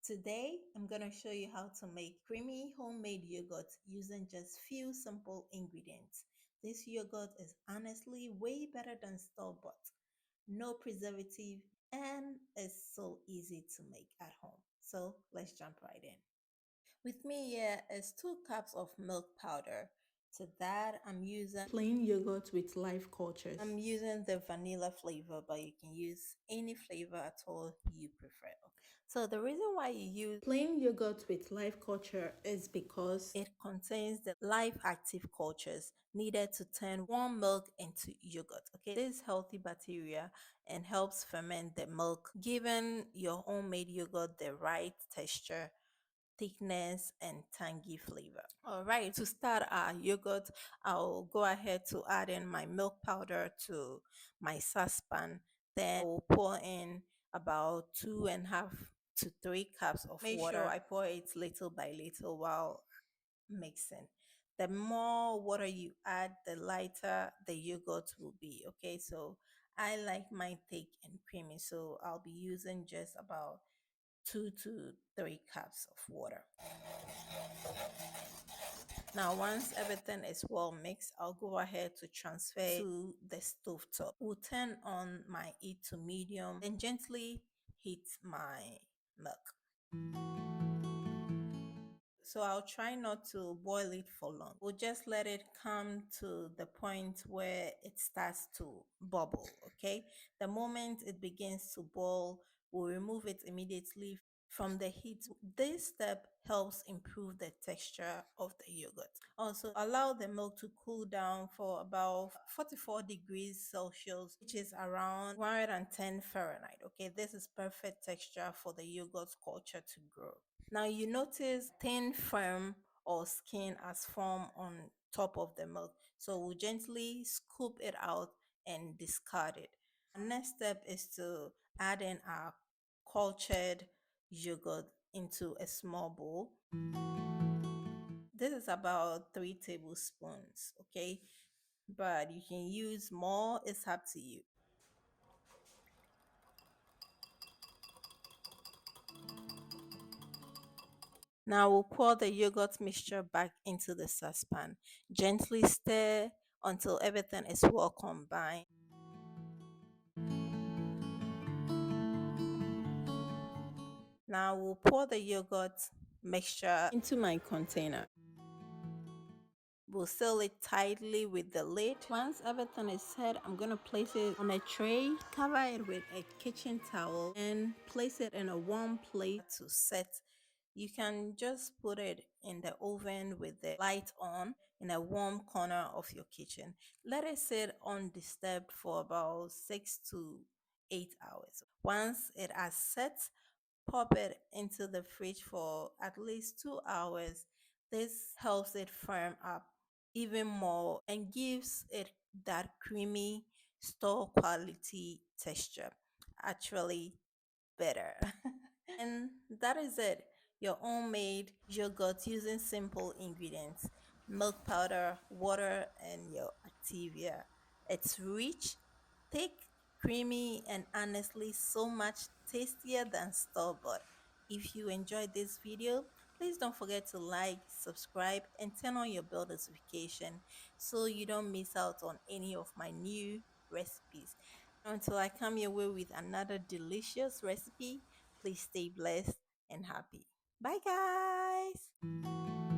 Today, I'm gonna show you how to make creamy homemade yogurt using just few simple ingredients. This yogurt is honestly way better than store-bought. No preservative and it's so easy to make at home. So let's jump right in. With me here is 2 cups of milk powder. To that, I'm using plain yogurt with live cultures. I'm using the vanilla flavor, but you can use any flavor at all you prefer. So the reason why you use plain yogurt with live culture is because it contains the live active cultures needed to turn warm milk into yogurt. Okay, this healthy bacteria and helps ferment the milk, giving your homemade yogurt the right texture, thickness and tangy flavor. All right, to start our yogurt, I'll go ahead to add in my milk powder to my saucepan. Then I'll pour in about 2.5 to 3 cups of water. Make sure I pour it little by little while mixing. The more water you add, the lighter the yogurt will be. Okay, so I like mine thick and creamy, so I'll be using just about 2 to 3 cups of water. Now, once everything is well mixed, I'll go ahead to transfer to the stove top. We'll turn on my heat to medium and gently heat my milk. So I'll try not to boil it for long. We'll just let it come to the point where it starts to bubble, okay? The moment it begins to boil, we'll remove it immediately from the heat. This step helps improve the texture of the yogurt. Also, allow the milk to cool down for about 44 degrees Celsius, which is around 110 Fahrenheit. Okay, this is perfect texture for the yogurt culture to grow. Now you notice thin film or skin has formed on top of the milk. So we'll gently scoop it out and discard it. Our next step is to add in our cultured yogurt into a small bowl. This is about 3 tablespoons, okay? But you can use more, it's up to you. Now we'll pour the yogurt mixture back into the saucepan. Gently stir until everything is well combined. Now we'll pour the yogurt mixture into my container. We'll seal it tightly with the lid. Once everything is set, I'm going to place it on a tray, cover it with a kitchen towel, and place it in a warm plate to set. You can just put it in the oven with the light on in a warm corner of your kitchen. Let it sit undisturbed for about 6 to 8 hours. Once it has set, pop it into the fridge for at least 2 hours. This helps it firm up even more and gives it that creamy store quality texture. Actually, better. And that is it. Your homemade yogurt using simple ingredients, milk powder, water, and your Activia. It's rich, thick, creamy, and honestly so much tastier than store-bought. If you enjoyed this video, please don't forget to like, subscribe, and turn on your bell notification so you don't miss out on any of my new recipes. Until I come your way with another delicious recipe, please stay blessed and happy. Bye, guys.